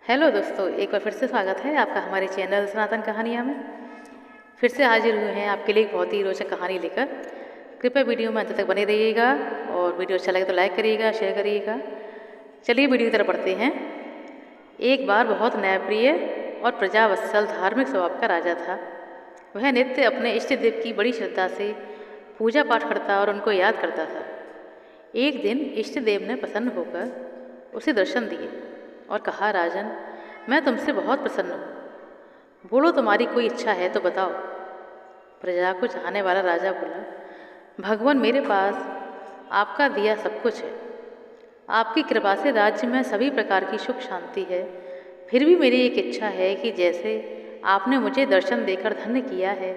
Hello दोस्तों, एक बार फिर से स्वागत है आपका हमारे चैनल सनातन कहानियाँ में। फिर से हाजिर हुए हैं आपके लिए एक बहुत ही रोचक कहानी लेकर। कृपया वीडियो में अंत तक बने रहिएगा और वीडियो अच्छा लगे तो लाइक करिएगा, शेयर करिएगा। चलिए वीडियो की तरफ बढ़ते हैं। एक बार बहुत न्यायप्रिय और प्रजावत्सल धार्मिक स्वभाव का राजा था। वह नित्य अपने इष्ट देव की बड़ी श्रद्धा से पूजा पाठ करता और उनको याद करता था। एक दिन इष्ट देव ने प्रसन्न होकर उसे दर्शन दिए और कहा, राजन, मैं तुमसे बहुत प्रसन्न हूँ। बोलो, तुम्हारी कोई इच्छा है तो बताओ। प्रजा को चाहने वाला राजा बोला, भगवान, मेरे पास आपका दिया सब कुछ है। आपकी कृपा से राज्य में सभी प्रकार की सुख शांति है। फिर भी मेरी एक इच्छा है कि जैसे आपने मुझे दर्शन देकर धन्य किया है,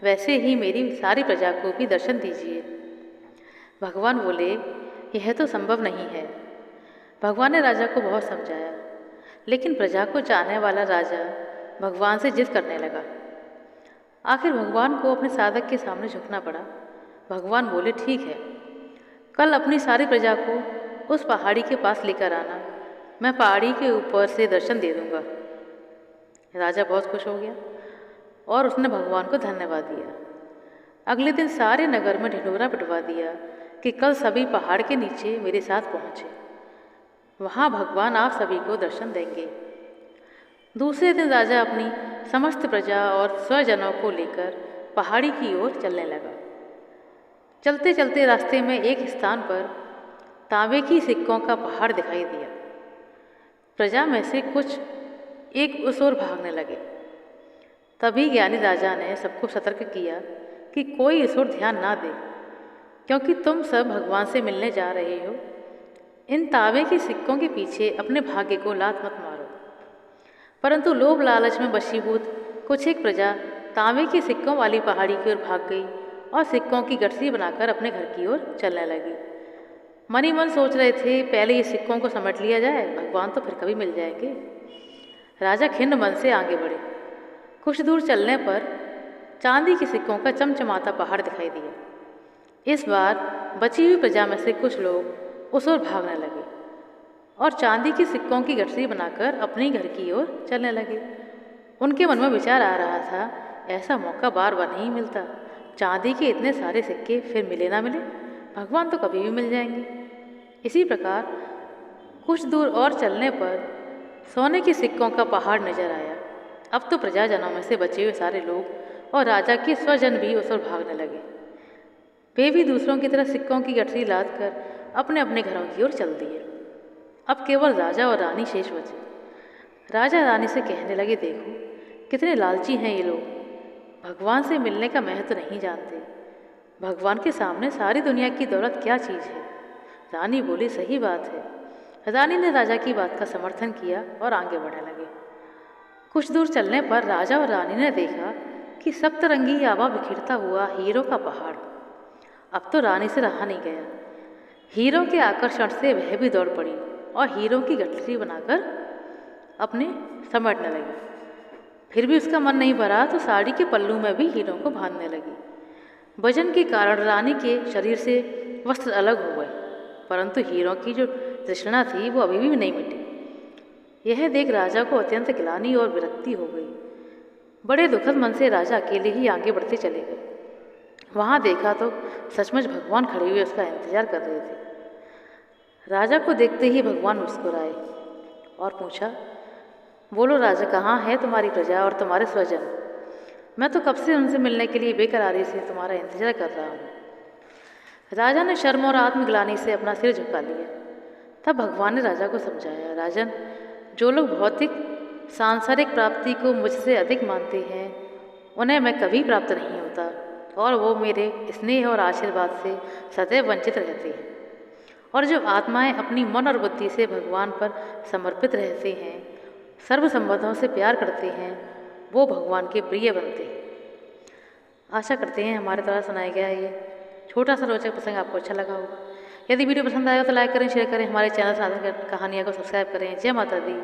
वैसे ही मेरी सारी प्रजा को भी दर्शन दीजिए। भगवान बोले, यह तो संभव नहीं है। भगवान ने राजा को बहुत समझाया, लेकिन प्रजा को चाहने वाला राजा भगवान से जिद करने लगा। आखिर भगवान को अपने साधक के सामने झुकना पड़ा। भगवान बोले, ठीक है, कल अपनी सारी प्रजा को उस पहाड़ी के पास लेकर आना। मैं पहाड़ी के ऊपर से दर्शन दे दूंगा। राजा बहुत खुश हो गया और उसने भगवान को धन्यवाद दिया। अगले दिन सारे नगर में ढिंढोरा पिटवा दिया कि कल सभी पहाड़ के नीचे मेरे साथ पहुँचे। वहाँ भगवान आप सभी को दर्शन देंगे। दूसरे दिन राजा अपनी समस्त प्रजा और स्वजनों को लेकर पहाड़ी की ओर चलने लगा। चलते चलते रास्ते में एक स्थान पर तांबे की सिक्कों का पहाड़ दिखाई दिया। प्रजा में से कुछ एक उस ओर भागने लगे। तभी ज्ञानी राजा ने सबको सतर्क किया कि कोई इस ओर ध्यान ना दे, क्योंकि तुम सब भगवान से मिलने जा रहे हो। इन तांबे के सिक्कों के पीछे अपने भाग्य को लात मत मारो। परंतु लोभ लालच में वशीभूत कुछ एक प्रजा तांबे के सिक्कों वाली पहाड़ी की ओर भाग गई और सिक्कों की गठरी बनाकर अपने घर की ओर चलने लगी। मन ही मन सोच रहे थे, पहले ये सिक्कों को समेट लिया जाए, भगवान तो फिर कभी मिल जाएंगे। राजा खिन्न मन से आगे बढ़े। कुछ दूर चलने पर चांदी के सिक्कों का चमचमाता पहाड़ दिखाई दिया। इस बार बची हुई प्रजा में से कुछ लोग उस ओर भागने लगे और चांदी के सिक्कों की गठरी बनाकर अपने घर की ओर चलने लगे। उनके मन में विचार आ रहा था, ऐसा मौका बार बार नहीं मिलता। चांदी के इतने सारे सिक्के फिर मिले ना मिले, भगवान तो कभी भी मिल जाएंगे। इसी प्रकार कुछ दूर और चलने पर सोने के सिक्कों का पहाड़ नजर आया। अब तो प्रजाजनों में से बचे हुए सारे लोग और राजा के स्वजन भी उस ओर भागने लगे। वे भी दूसरों की तरह सिक्कों की गठरी लाद कर अपने अपने घरों की ओर चल दिए। अब केवल राजा और रानी शेष बचे। राजा रानी से कहने लगे, देखो कितने लालची हैं ये लोग, भगवान से मिलने का महत्व नहीं जानते। भगवान के सामने सारी दुनिया की दौलत क्या चीज़ है। रानी बोली, सही बात है। रानी ने राजा की बात का समर्थन किया और आगे बढ़ने लगे। कुछ दूर चलने पर राजा और रानी ने देखा कि सप्तरंगी आभा बिखरता हुआ हीरों का पहाड़। अब तो रानी से रहा नहीं गया। हीरों के आकर्षण से वह भी दौड़ पड़ी और हीरों की गठरी बनाकर अपने समेटने लगी। फिर भी उसका मन नहीं भरा तो साड़ी के पल्लू में भी हीरों को बांधने लगी। वजन के कारण रानी के शरीर से वस्त्र अलग हो गए, परंतु हीरों की जो तृष्णा थी वो अभी भी नहीं मिटी। यह देख राजा को अत्यंत ग्लानि और विरक्ति हो गई। बड़े दुखद मन से राजा अकेले ही आगे बढ़ते चले गए। वहाँ देखा तो सचमुच भगवान खड़े हुए उसका इंतजार कर रहे थे। राजा को देखते ही भगवान मुस्कुराए और पूछा, बोलो राजा, कहाँ है तुम्हारी प्रजा और तुम्हारे स्वजन? मैं तो कब से उनसे मिलने के लिए बेकरारी से तुम्हारा इंतजार कर रहा हूँ। राजा ने शर्म और आत्मग्लानि से अपना सिर झुका लिया। तब भगवान ने राजा को समझाया, राजन, जो लोग भौतिक सांसारिक प्राप्ति को मुझसे अधिक मानते हैं, उन्हें मैं कभी प्राप्त नहीं होता और वो मेरे स्नेह और आशीर्वाद से सदैव वंचित रहते हैं। और जो आत्माएं अपनी मन और बुद्धि से भगवान पर समर्पित रहते हैं, सर्व संबंधों से प्यार करते हैं, वो भगवान के प्रिय बनते हैं। आशा करते हैं हमारे द्वारा सुनाया गया ये छोटा सा रोचक प्रसंग आपको अच्छा लगा होगा। यदि वीडियो पसंद आया तो लाइक करें, शेयर करें, हमारे चैनल सनातन कहानियाँ को सब्सक्राइब करें। जय माता दी।